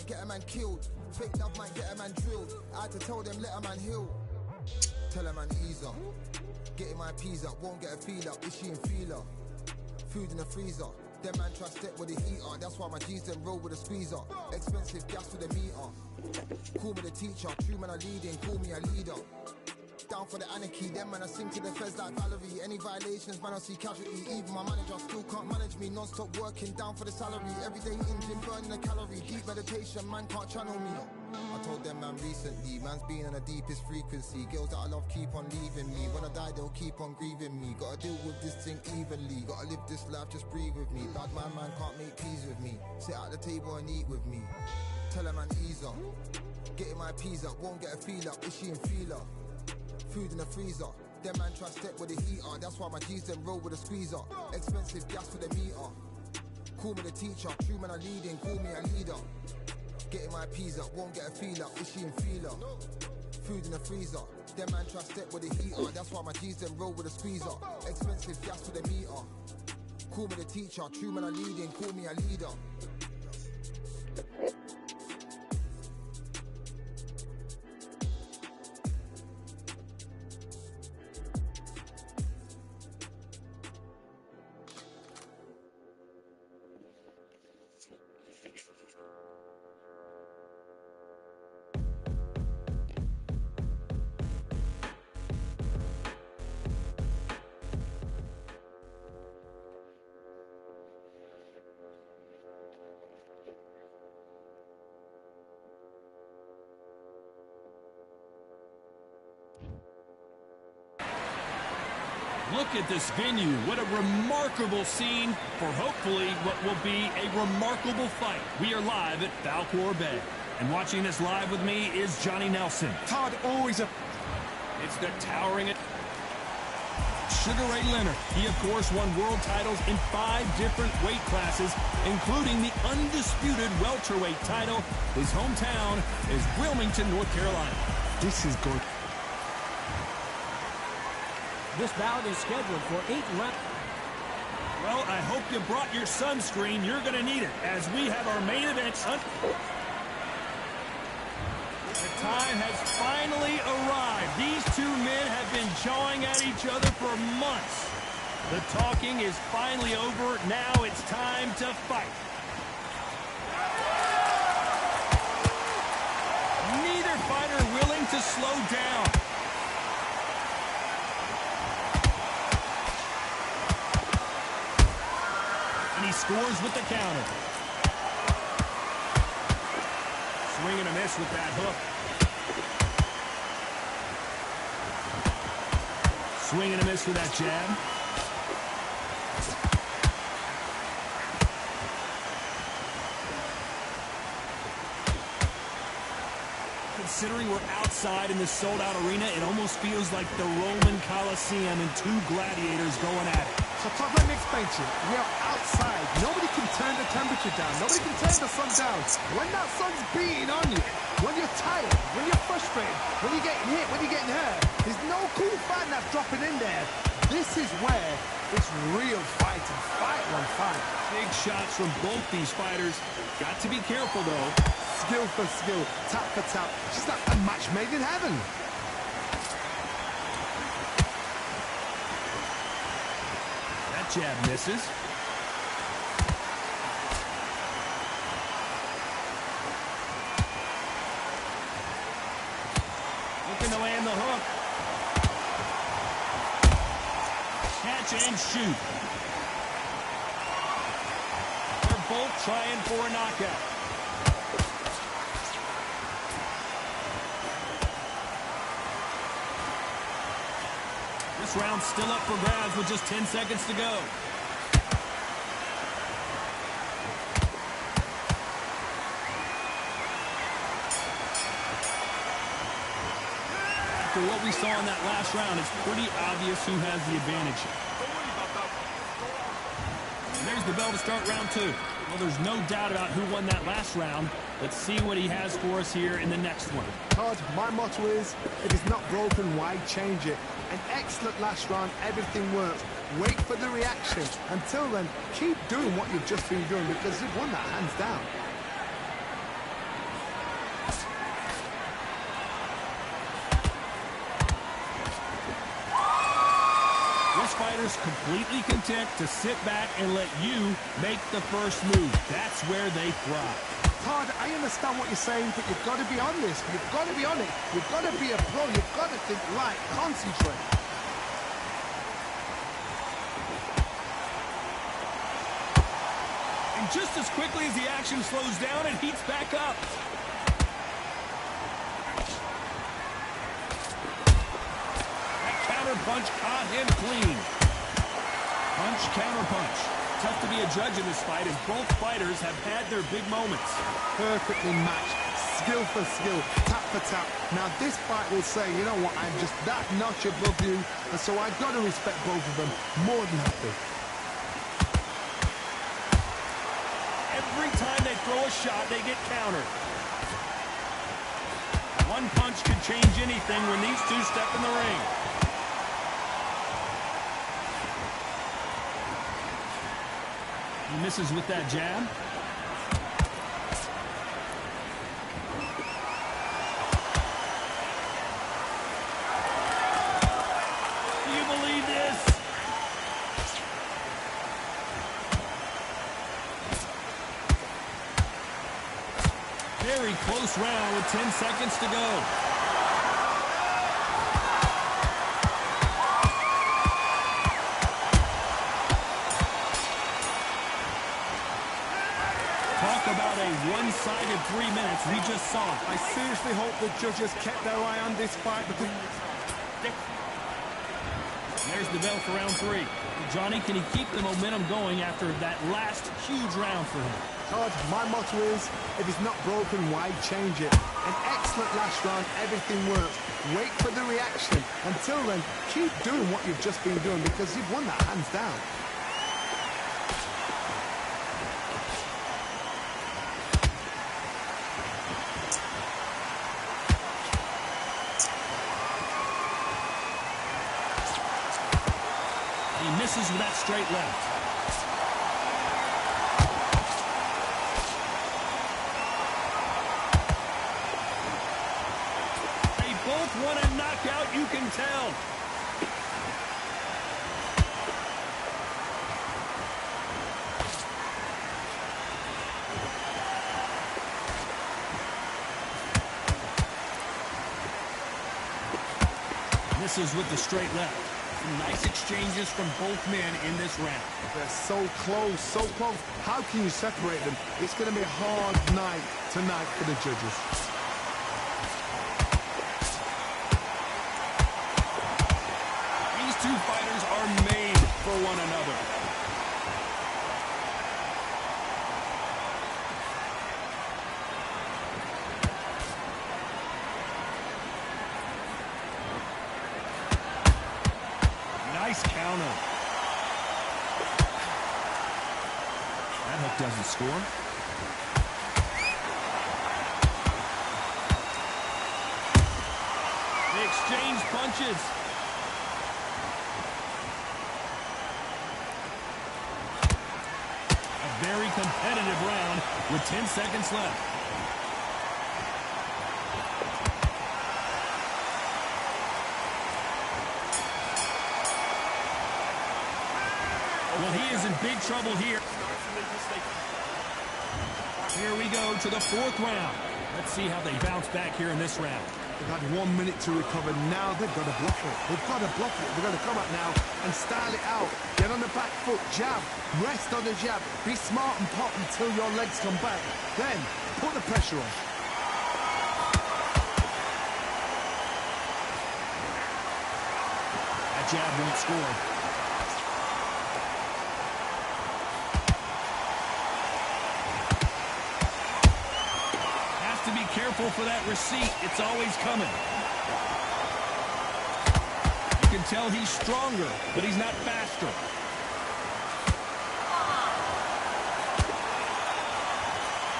get a man killed. Fake love might get a man drilled. I had to tell them, let a man heal. Tell a man ease up. Getting my peas up, won't get a feel up. Is she in feeler? Food in the freezer. Them man try step with the heater. That's why my G's them roll with a squeezer. Expensive gas for the meter. Call me the teacher. True man I leading, call me a leader. Down for the anarchy, them man I sing to the feds like Valerie. Any violations, man I see casualty. Even my manager still can't manage me. Non-stop working, down for the salary. Everyday in gym, burning a calorie. Deep meditation, man can't channel me. I told them man recently, man's been on the deepest frequency. Girls that I love keep on leaving me. When I die they'll keep on grieving me. Gotta deal with this thing evenly. Gotta live this life, just breathe with me. Bad man can't make peace with me. Sit at the table and eat with me. Tell a man ease up. Getting my peas up, won't get a feel up. Is she in feeler? Food in the freezer. Them man try step with the heater. That's why my G's them roll with a squeezer. Expensive gas for the meter. Call me the teacher. True man I leading, call me a leader. Getting my peas up, won't get a feel up. Is she in feeler? Food in the freezer. Them man try step with the heater. That's why my G's them roll with a squeezer. Expensive gas for the meter. Call me the teacher. True man I leading, call me a leader. Look at this venue. What a remarkable scene for hopefully what will be a remarkable fight. We are live at Falcor Bay. And watching this live with me is Johnny Nelson. Todd always a... It's the towering... Sugar Ray Leonard. He, of course, won world titles in 5 different weight classes, including the undisputed welterweight title. His hometown is Wilmington, North Carolina. This is good. This bout is scheduled for 8 rounds. Well, I hope you brought your sunscreen. You're going to need it as we have our main event. The time has finally arrived. These two men have been jawing at each other for months. The talking is finally over. Now it's time to fight. Neither fighter willing to slow down. And he scores with the counter. Swing and a miss with that hook. Swing and a miss with that jab. Considering we're outside in this sold-out arena, it almost feels like the Roman Colosseum and 2 gladiators going at it. So Todd, let me explain to you. We are outside. Nobody can turn the temperature down. Nobody can turn the sun down. When that sun's beating on you, when you're tired, when you're frustrated, when you're getting hit, when you're getting hurt, there's no cool fan that's dropping in there. This is where it's real fighting. Fight on fight. Big shots from both these fighters. Got to be careful, though. Skill for skill, tap for tap. It's like a match made in heaven. That jab misses. Looking to land the hook. Catch and shoot. They're both trying for a knockout. This round's still up for grabs with just 10 seconds to go. After what we saw in that last round, it's pretty obvious who has the advantage. And there's the bell to start round 2. Well, there's no doubt about who won that last round. Let's see what he has for us here in the next one. Todd, my motto is, if it's not broken, why change it? An excellent last round, everything works. Wait for the reaction. Until then, keep doing what you've just been doing because you've won that hands down. fighters completely content to sit back and let you make the first move. That's where they thrive. Todd, I understand what you're saying, but you've got to be on this. You've got to be on it. You've got to be a pro. You've got to think light. Concentrate. And just as quickly as the action slows down, it heats back up. Punch caught him clean. Punch, counter punch. Tough to be a judge in this fight as both fighters have had their big moments. Perfectly matched. Skill for skill. Tap for tap. Now this fight will say, you know what, I'm just that notch above you, and so I've got to respect both of them more than happy. Every time they throw a shot, they get countered. One punch could change anything when these two step in the ring. He misses with that jab. Do you believe this? Very close round with 10 seconds to go. About a one-sided 3 minutes. We just saw it. I seriously hope the judges kept their eye on this fight because... There's the bell for round 3. Johnny, can he keep the momentum going after that last huge round for him? Todd, my motto is, if it's not broken, why change it? An excellent last round, everything works. Wait for the reaction. Until then, keep doing what you've just been doing because you've won that hands down. Misses with that straight left. They both want a knockout, you can tell. Misses with the straight left. Nice exchanges from both men in this round. They're so close, so close. How can you separate them? It's going to be a hard night tonight for the judges. These two fighters are made for one another. Nice counter. That hook doesn't score. They exchange punches. A very competitive round with 10 seconds left. Well, he is in big trouble here. Here we go to the 4th round. Let's see how they bounce back here in this round. They've had 1 minute to recover. Now they've got to block it. They've got to block it. They've got to come out now and style it out. Get on the back foot, jab, rest on the jab. Be smart and pop until your legs come back. Then put the pressure on. That jab won't score. To be careful for that receipt. It's always coming. You can tell he's stronger, but he's not faster.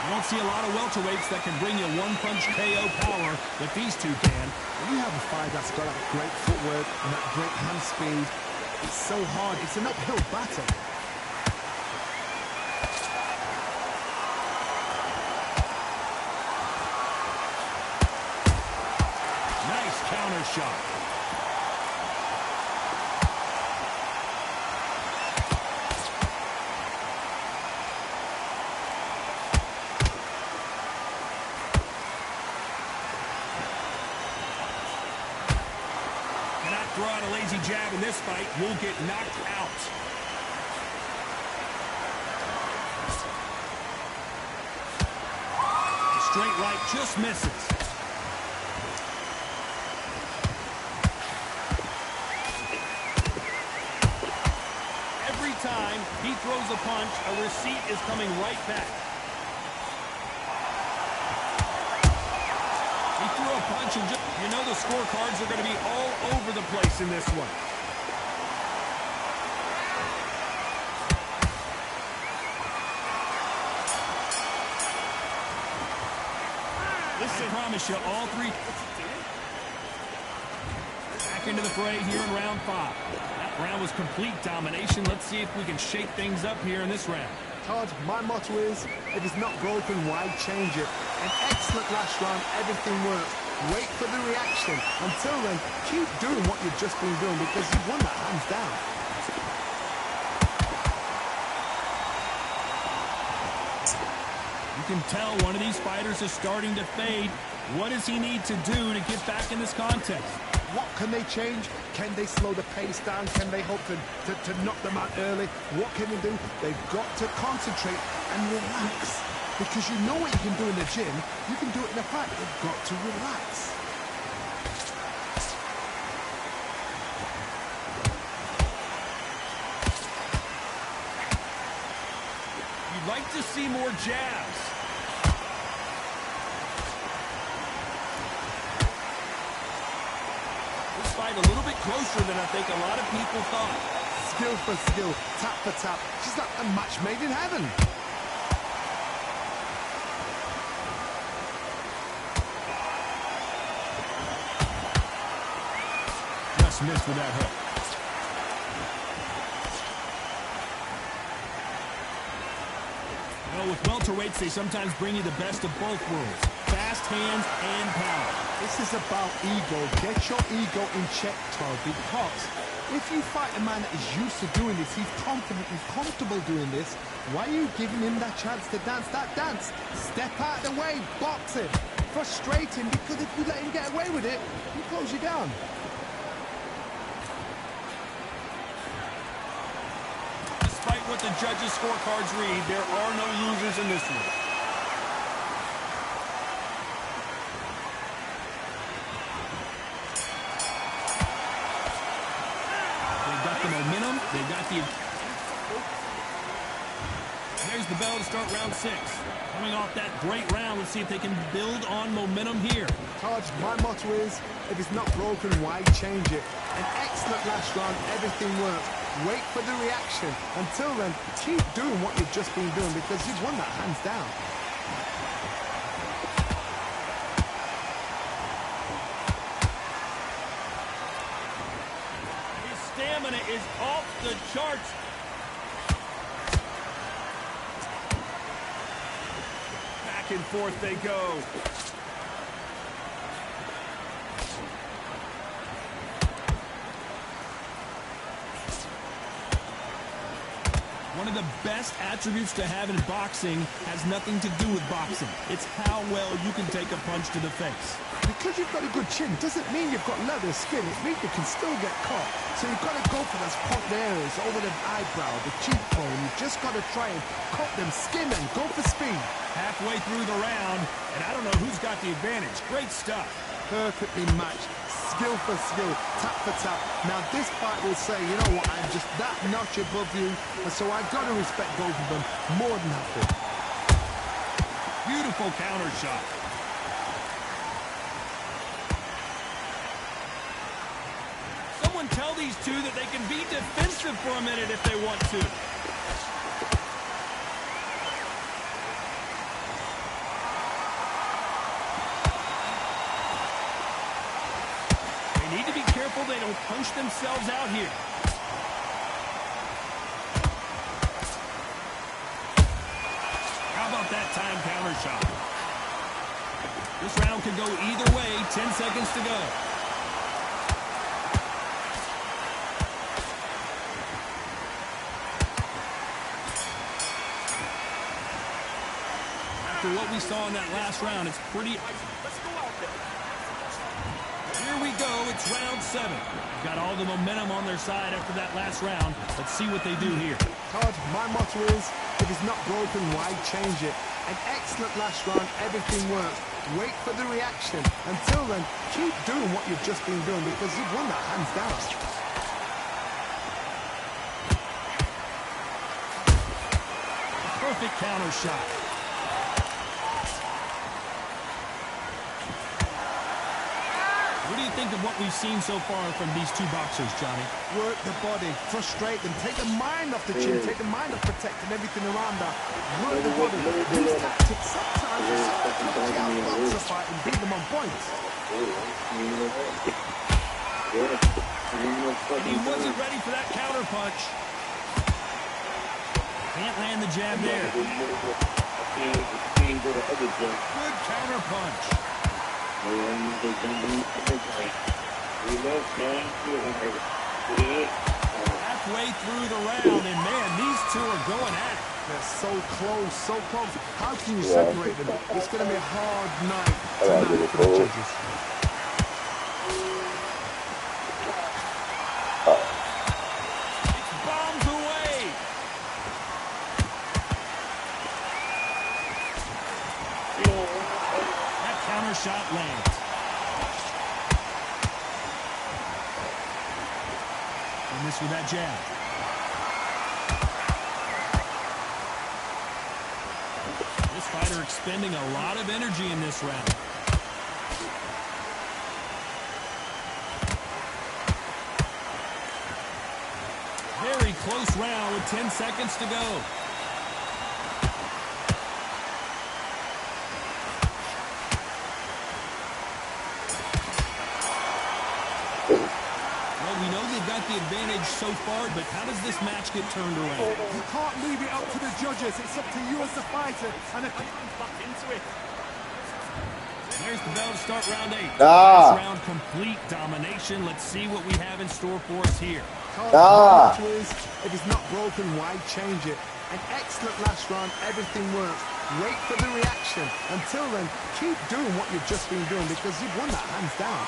You don't see a lot of welterweights that can bring you one-punch KO power, but these two can. When you have a fight that's got that great footwork and that great hand speed, it's so hard. It's an uphill battle. Counter shot. throw out a lazy jab in this fight, you'll get knocked out. The straight right just misses. Every time he throws a punch, a receipt is coming right back. He threw a punch and just, you know the scorecards are going to be all over the place in this one. Listen, I promise you, all three. Back into the fray here in round 5. That round was complete domination. Let's see if we can shake things up here in this round. Todd, my motto is, if it's not broken, why change it? An excellent last round, everything worked. Wait for the reaction. Until then, keep doing what you've just been doing because you've won that hands down. You can tell one of these fighters is starting to fade. What does he need to do to get back in this contest? What can they change? Can they slow the pace down? Can they hope to knock them out early? What can they do? They've got to concentrate and relax. Because you know what you can do in the gym, you can do it in a fight. They've got to relax. You'd like to see more jabs. This fight a little bit closer than I think a lot of people thought. Skill for skill, tap for tap. She's like a match made in heaven. Just missed with that hook. Well, with welterweights, they sometimes bring you the best of both worlds. Fast hands and power. This is about ego. Get your ego in check, Todd, because if you fight a man that is used to doing this, he's confident, he's comfortable doing this, why are you giving him that chance to dance that dance? Step out of the way, box him. Frustrating, because if you let him get away with it, he close you down. Despite what the judges' scorecards read, there are no losers in this one. They've got the momentum. They've got the... There's the bell to start round 6. Coming off that great round, let's see if they can build on momentum here. Todd, my motto is, if it's not broken, why change it? An excellent last round, everything worked. Wait for the reaction. Until then, keep doing what you've just been doing because you've won that hands down. His stamina is off the charts. Back and forth they go. One of the best attributes to have in boxing has nothing to do with boxing. It's how well you can take a punch to the face. Because you've got a good chin doesn't mean you've got leather skin. It means you can still get caught. So you've got to go for those popped areas over the eyebrow, the cheekbone. You've just got to try and cut them, skin them, go for speed. Halfway through the round, and I don't know who's got the advantage. Great stuff. Perfectly matched. Skill for skill, tap for tap. Now this fight will say, you know what, I'm just that notch above you, and so I've got to respect both of them more than happy. Beautiful counter shot. Someone tell these two that they can be defensive for a minute if they want to. Need to be careful they don't punch themselves out here. How about that time counter shot? This round could go either way. 10 seconds to go. After what we saw in that last round, it's pretty... Here we go. It's round 7. Got all the momentum on their side after that last round. Let's see what they do here. Todd, my motto is, if it's not broken, why change it? An excellent last round, everything works. Wait for the reaction. Until then, keep doing what you've just been doing because you've won that hands down. Perfect counter shot. What do you think of what we've seen so far from these two boxers, Johnny? Work the body, frustrate them, take the mind off the chin, take the mind off protecting everything around that. Work the body. These tactics sometimes are so touchy out boxer fight and beat them on points. He wasn't ready for that counter punch. Can't land the jab there. Good counter punch. Halfway through the round, and man, these two are going at it. They're so close, so close. How can you separate them? It's going to be a hard night tonight for the judges. It's bombs away. That counter shot lands. And this with that jab. This fighter expending a lot of energy in this round. Very close round with 10 seconds to go. We know they've got the advantage so far, but how does this match get turned around? You can't leave it up to the judges. It's up to you as the fighter. And if back into it. There's the bell to start round 8. Ah. Last round, complete domination. Let's see what we have in store for us here. If it's not broken, why change it? An excellent last round. Everything works. Wait for the reaction. Until then, keep doing what you've just been doing because you've won that hands down.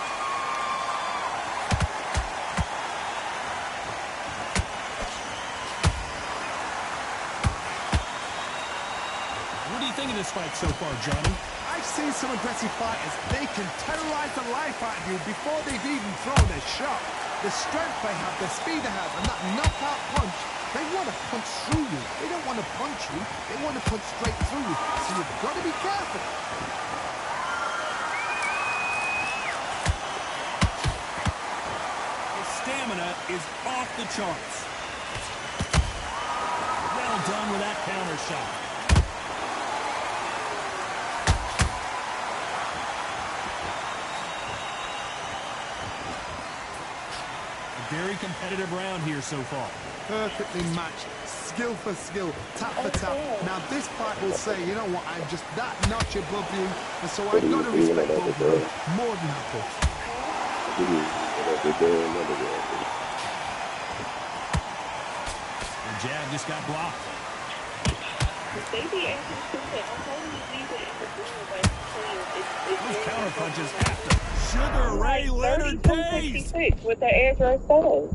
What do you think of this fight so far, Johnny? I've seen some aggressive fighters. They can terrorize the life out of you before they've even thrown a shot. The strength they have, the speed they have, and that knockout punch, they want to punch through you. They don't want to punch you. They want to punch straight through you. So you've got to be careful. His stamina is off the charts. Well done with that counter shot. Very competitive round here so far. Perfectly matched, skill for skill, tap for tap. Now this fight will say, you know what, I'm just that notch above you, and so I've got to respect both of them more than happy. The jab just got blocked. Those counter punches after Sugar Ray Leonard days. With the air dry sodas.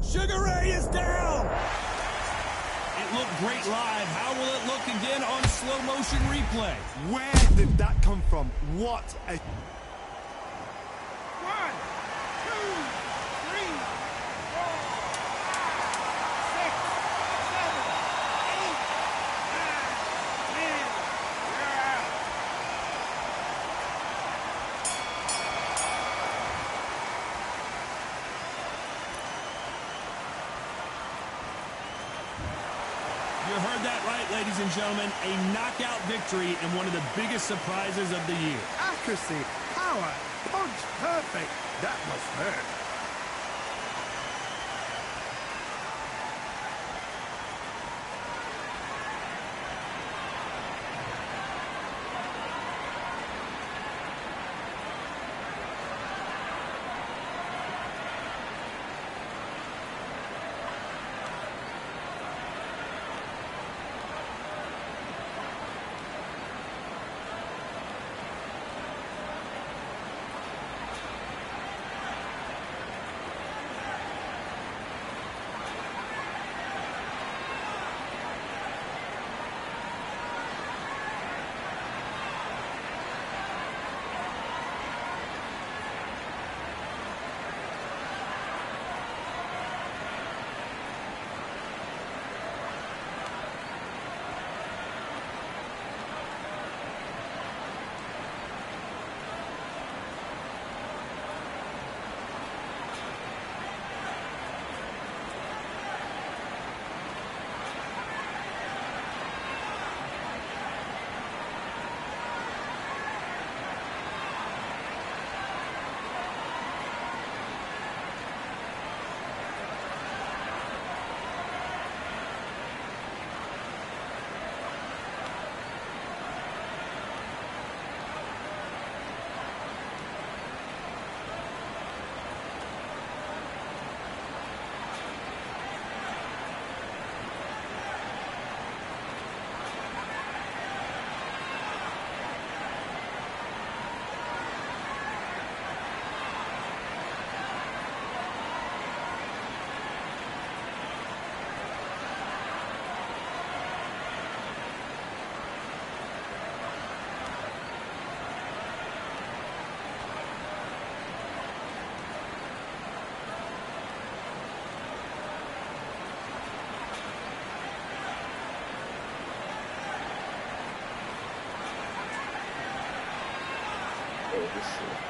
Sugar Ray is down. It looked great live. How will it look again on slow motion replay? Where did that come from? What a... 1, 2, 3, 4, 5, 6, 7, 8, 9, 10. You're out. You heard that right, ladies and gentlemen. A knockout victory and one of the biggest surprises of the year. Accuracy, power, punch, perfect. That must hurt.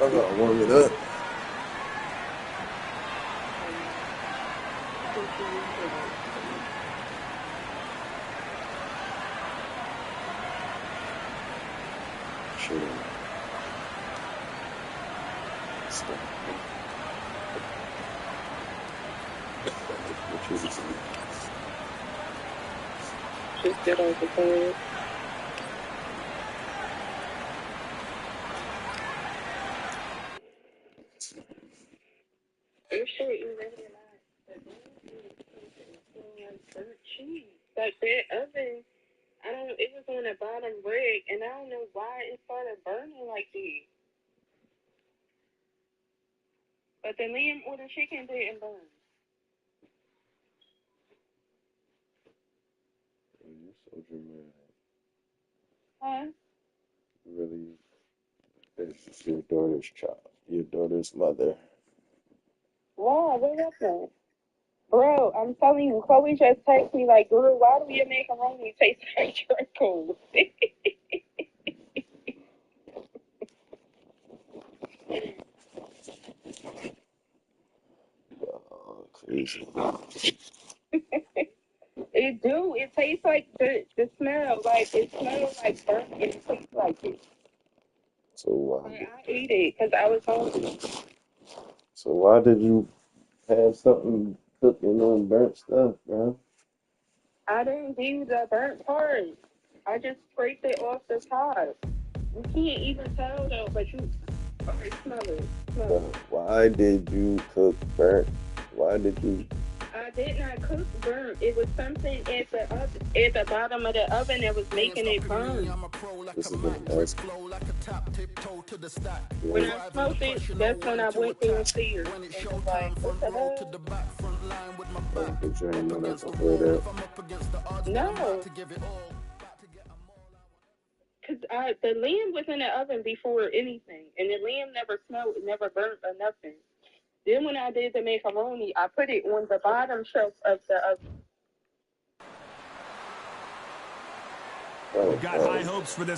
I gotta warm it up. Sure. Just get on the phone. You sure you ready or not? But burnt cheese. Like that oven, I don't. It was on the bottom rig, and I don't know why it started burning like this. But the lamb or the chicken didn't burn. You're so dramatic. Huh? Really, it's your daughter's child, your daughter's mother. Wow, what happened? Bro, I'm telling you, Chloe just texted me like, girl, why do your macaroni taste like charcoal? Oh, crazy. It do. It tastes like the smell. Like, it smells like burnt and it tastes like it. So Like, I ate it because I was hungry. why did you have something cooking on burnt stuff, bro? I didn't do the burnt part. I just scraped it off the top. You can't even tell though, but you okay, smell it. Smell it. Why did you cook burnt? Why did you? I did not cook burnt. It was something at the bottom of the oven that was making it burn. This is what I'm asking. When I smoked it, that's when I went downstairs and was like, what the hell? But you ain't know that before that. No. Because the lamb was in the oven before anything, and the lamb never smelled, never burnt or nothing. Then when I did the macaroni, I put it on the bottom shelf of the oven. We've got high hopes for this